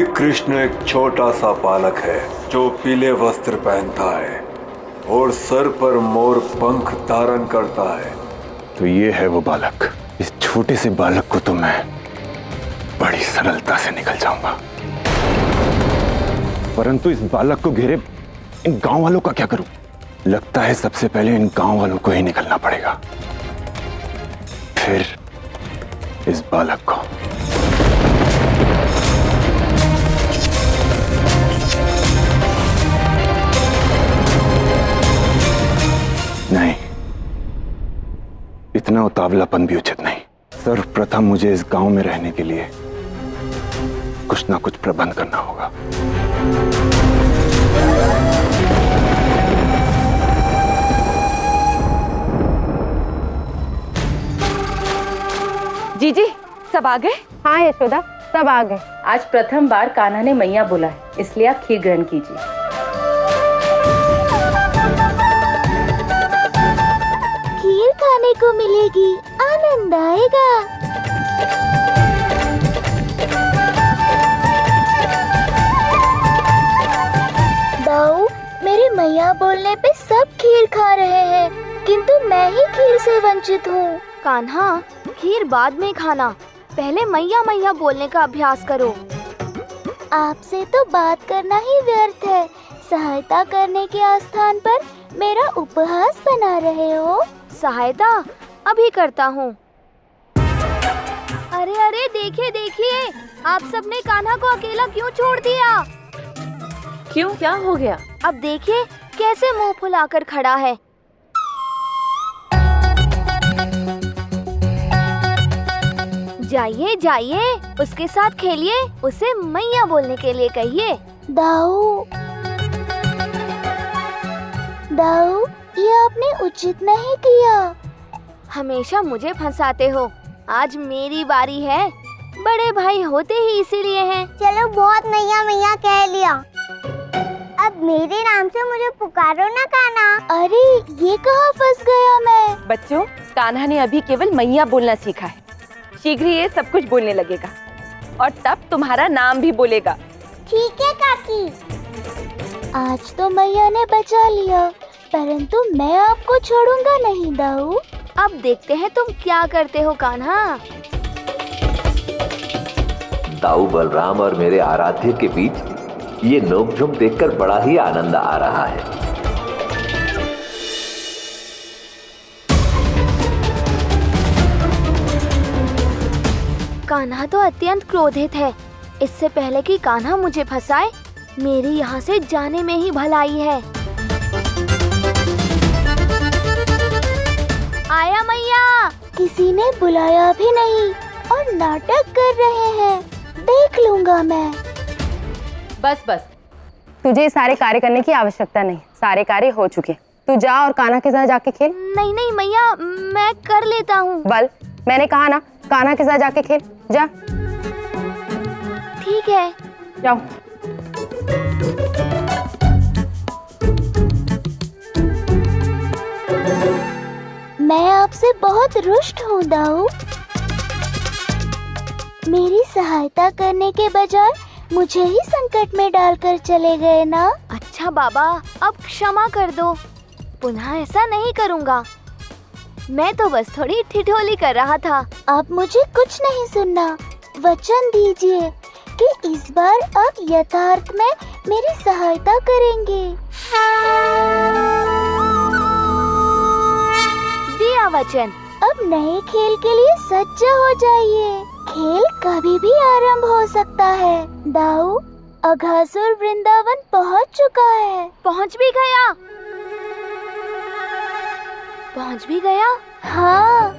अभी कृष्ण एक छोटा सा बालक है जो पीले वस्त्र पहनता है और सर पर मोर पंख धारण करता है। तो ये है वो बालक। इस छोटे से बालक को तो मैं बड़ी सरलता से निकल जाऊंगा, परंतु इस बालक को घेरे इन गांव वालों का क्या करूं? लगता है सबसे पहले इन गांव वालों को ही निकलना पड़ेगा, फिर इस बालक को। नहीं, इतना उतावलापन भी उचित नहीं। सर्वप्रथम मुझे इस गांव में रहने के लिए कुछ ना कुछ प्रबंध करना होगा। जीजी, सब आ गए? हाँ यशोदा, सब आ गए। आज प्रथम बार कान्हा ने मैया बोला है, इसलिए आप खीर ग्रहण कीजिए। खीर खाने को मिलेगी, आनंद आएगा। दाऊ, मेरी मैया बोलने पे सब खीर खा रहे हैं, किंतु मैं ही खीर से वंचित हूँ। कान्हा, खीर बाद में खाना, पहले मैया मैया बोलने का अभ्यास करो। आपसे तो बात करना ही व्यर्थ है, सहायता करने के आस्थान पर मेरा उपहास बना रहे हो। सहायता अभी करता हूँ। अरे अरे, देखिए देखिए, आप सबने कान्हा को अकेला क्यों छोड़ दिया? क्यों, क्या हो गया? अब देखिए कैसे मुंह फुलाकर खड़ा है। जाइए जाइए, उसके साथ खेलिए, उसे मैया बोलने के लिए कहिए। दाऊ, दाऊ, ये आपने उचित नहीं किया। हमेशा मुझे फंसाते हो, आज मेरी बारी है। बड़े भाई होते ही इसीलिए हैं। चलो, बहुत मैया मैया कह लिया, अब मेरे नाम से मुझे पुकारो ना कान्हा। अरे, ये कहाँ फंस गया मैं? बच्चों, कान्हा ने अभी केवल मैया बोलना सीखा है, शीघ्र ही ये सब कुछ बोलने लगेगा और तब तुम्हारा नाम भी बोलेगा। ठीक है काकी। आज तो मैया ने बचा लिया, परंतु मैं आपको छोड़ूंगा नहीं दाऊ। अब देखते हैं तुम क्या करते हो कान्हा। दाऊ, बलराम और मेरे आराध्य के बीच ये नोकझोंक देखकर बड़ा ही आनंद आ रहा है। कान्हा तो अत्यंत क्रोधित है। इससे पहले कि कान्हा मुझे फंसाए, मेरी यहाँ से जाने में ही भलाई है। आया मैया। किसी ने बुलाया भी नहीं और नाटक कर रहे हैं, देख लूंगा मैं। बस बस, तुझे सारे कार्य करने की आवश्यकता नहीं, सारे कार्य हो चुके। तू जा और कान्हा के साथ जाके खेल। नहीं नहीं मैया, मैं कर लेता हूँ। बल, मैंने कहा ना, कान्हा के साथ जाके खेल, जा। ठीक है, जाओ। मैं आपसे बहुत रुष्ट हूँ दाऊ। मेरी सहायता करने के बजाय मुझे ही संकट में डालकर चले गए ना। अच्छा बाबा, अब क्षमा कर दो, पुनः ऐसा नहीं करूँगा। मैं तो बस थोड़ी ठिठोली कर रहा था। अब मुझे कुछ नहीं सुनना, वचन दीजिए कि इस बार आप यथार्थ में मेरी सहायता करेंगे। दिया वचन। अब नए खेल के लिए सज्ज हो जाइए। खेल कभी भी आरंभ हो सकता है। दाऊ, अघासुर वृंदावन पहुंच चुका है। पहुंच भी गया? पहुंच भी गया? हाँ।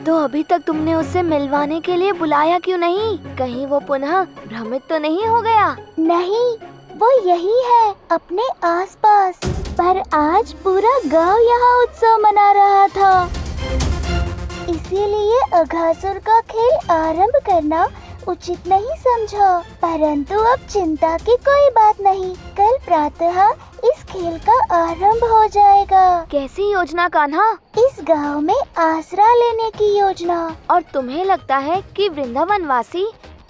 तो अभी तक तुमने उससे मिलवाने के लिए बुलाया क्यों नहीं? कहीं वो पुनः भ्रमित तो नहीं हो गया? नहीं, वो यही है, अपने आसपास। पर आज पूरा गांव यहाँ उत्सव मना रहा था, इसीलिए अघासुर का खेल आरंभ करना उचित नहीं समझा। परंतु अब चिंता की कोई बात नहीं, कल प्रातः इस खेल का आरंभ हो जाएगा। कैसी योजना कान्हा? इस गांव में आसरा लेने की योजना। और तुम्हें लगता है कि वृंदावन वासी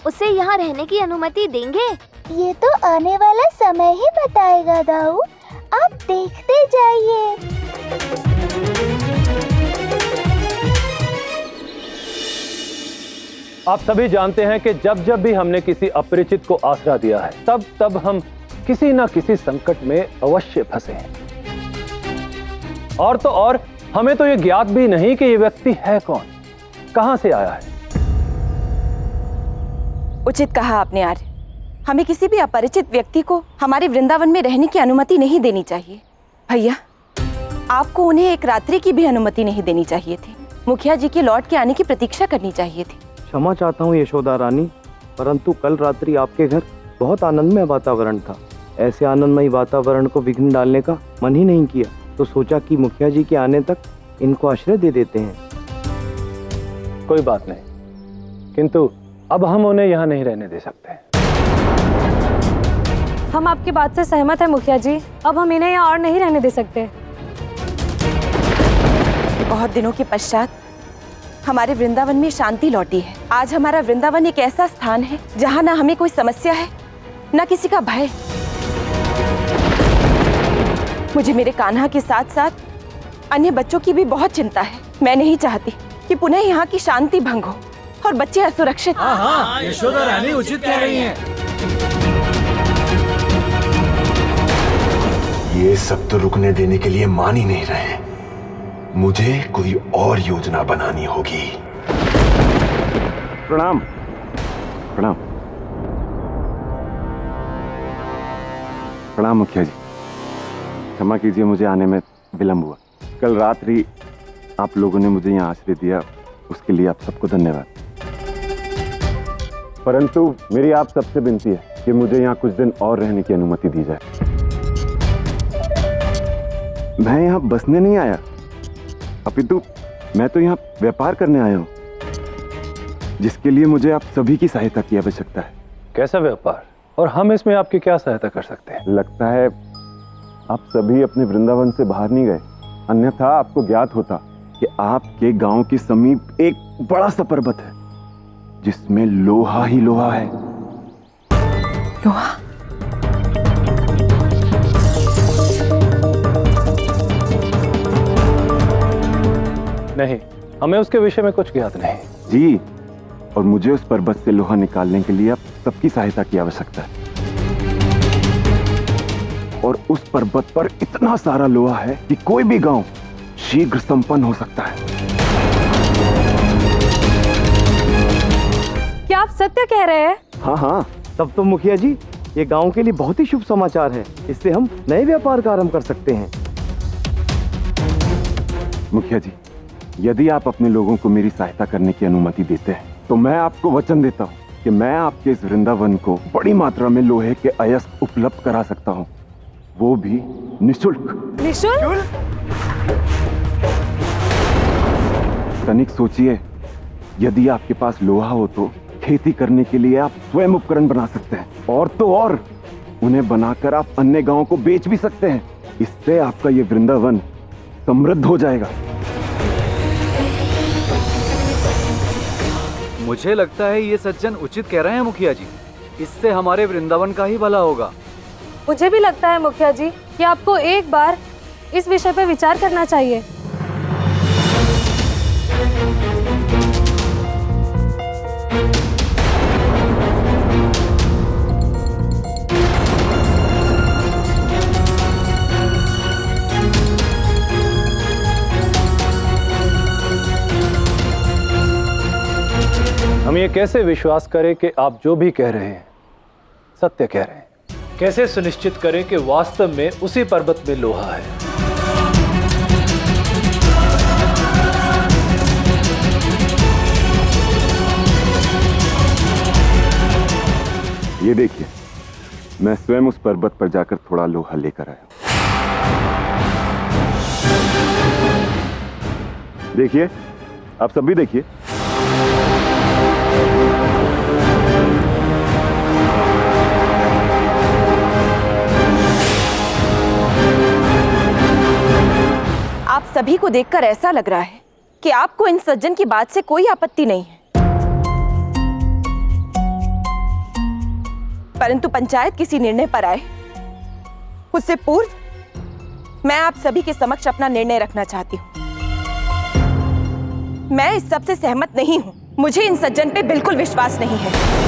उसे यहाँ रहने की अनुमति देंगे? ये तो आने वाला समय ही बताएगा दाऊ, आप देखते जाइए। आप सभी जानते हैं कि जब जब भी हमने किसी अपरिचित को आसरा दिया है, तब तब हम किसी न किसी संकट में अवश्य फंसे हैं। और तो और हमें तो ये ज्ञात भी नहीं कि ये व्यक्ति है कौन, कहां से आया है। उचित कहा आपने आर्य। हमें किसी भी अपरिचित व्यक्ति को हमारे वृंदावन में रहने की अनुमति नहीं देनी चाहिए। भैया, आपको उन्हें एक रात्रि की भी अनुमति नहीं देनी चाहिए थी। मुखिया जी के लौट के आने की प्रतीक्षा करनी चाहिए थी। क्षमा चाहता हूँ यशोदा रानी, परंतु कल रात्रि आपके घर बहुत आनंदमय वातावरण था। ऐसे आनंदमय वातावरण को विघ्न डालने का मन ही नहीं किया, तो सोचा कि मुखिया जी के आने तक इनको आश्रय दे देते हैं। कोई बात नहीं, किंतु अब हम उन्हें यहाँ नहीं रहने दे सकते। हम आपकी बात से सहमत हैं मुखिया जी, अब हम इन्हें यहाँ और नहीं रहने दे सकते। बहुत दिनों के पश्चात हमारे वृंदावन में शांति लौटी है। आज हमारा वृंदावन एक ऐसा स्थान है जहाँ न हमें कोई समस्या है, न किसी का भय। मुझे मेरे कान्हा के साथ साथ अन्य बच्चों की भी बहुत चिंता है। मैं नहीं चाहती कि पुनः यहाँ की शांति भंग हो और बच्चे असुरक्षित। हाँ, यशोदा रानी उचित कह रही हैं। ये सब तो रुकने देने के लिए मान ही नहीं रहे। मुझे कोई और योजना बनानी होगी। प्रणाम। प्रणाम। प्रणाम मुखिया जी, क्षमा कीजिए मुझे आने में विलंब हुआ। कल रात्रि आप लोगों ने मुझे यहाँ आश्रय दिया, उसके लिए आप सबको धन्यवाद। परंतु मेरी आप सबसे विनती है कि मुझे यहाँ कुछ दिन और रहने की अनुमति दी जाए। मैं यहाँ बसने नहीं आया, अपितु मैं तो यहाँ व्यापार करने आया हूँ, जिसके लिए मुझे आप सभी की सहायता की आवश्यकता है। कैसा व्यापार, और हम इसमें आपकी क्या सहायता कर सकते हैं? लगता है आप सभी अपने वृंदावन से बाहर नहीं गए, अन्यथा आपको ज्ञात होता कि आपके गांव के समीप एक बड़ा सा पर्वत है जिसमें लोहा ही लोहा है। लोहा? नहीं, हमें उसके विषय में कुछ ज्ञात नहीं। जी, और मुझे उस पर्वत से लोहा निकालने के लिए आप सबकी सहायता की आवश्यकता है। और उस पर्वत पर इतना सारा लोहा है कि कोई भी गांव शीघ्र संपन्न हो सकता है। क्या आप सत्य कह रहे हैं? हाँ हाँ, तब तो मुखिया जी ये गांव के लिए बहुत ही शुभ समाचार है। इससे हम नए व्यापार का आरंभ कर सकते हैं। मुखिया जी, यदि आप अपने लोगों को मेरी सहायता करने की अनुमति देते हैं तो मैं आपको वचन देता हूँ कि मैं आपके इस वृंदावन को बड़ी मात्रा में लोहे के अयस्क उपलब्ध करा सकता हूँ, वो भी निःशुल्क। निःशुल्क? तनिक सोचिए, यदि आपके पास लोहा हो तो खेती करने के लिए आप स्वयं उपकरण बना सकते हैं, और तो और उन्हें बनाकर आप अन्य गांवों को बेच भी सकते हैं। इससे आपका ये वृंदावन समृद्ध हो जाएगा। मुझे लगता है ये सज्जन उचित कह रहे हैं मुखिया जी, इससे हमारे वृंदावन का ही भला होगा। मुझे भी लगता है मुखिया जी कि आपको एक बार इस विषय पर विचार करना चाहिए। हम ये कैसे विश्वास करें कि आप जो भी कह रहे हैं सत्य कह रहे हैं? कैसे सुनिश्चित करें कि वास्तव में उसी पर्वत में लोहा है? ये देखिए, मैं स्वयं उस पर्वत पर जाकर थोड़ा लोहा लेकर आया। देखिए, आप सब भी देखिए। आप सभी को देखकर ऐसा लग रहा है कि आपको इन सज्जन की बात से कोई आपत्ति नहीं है। परंतु पंचायत किसी निर्णय पर आए उससे पूर्व मैं आप सभी के समक्ष अपना निर्णय रखना चाहती हूँ। मैं इस सब से सहमत नहीं हूँ। मुझे इन सज्जन पे बिल्कुल विश्वास नहीं है।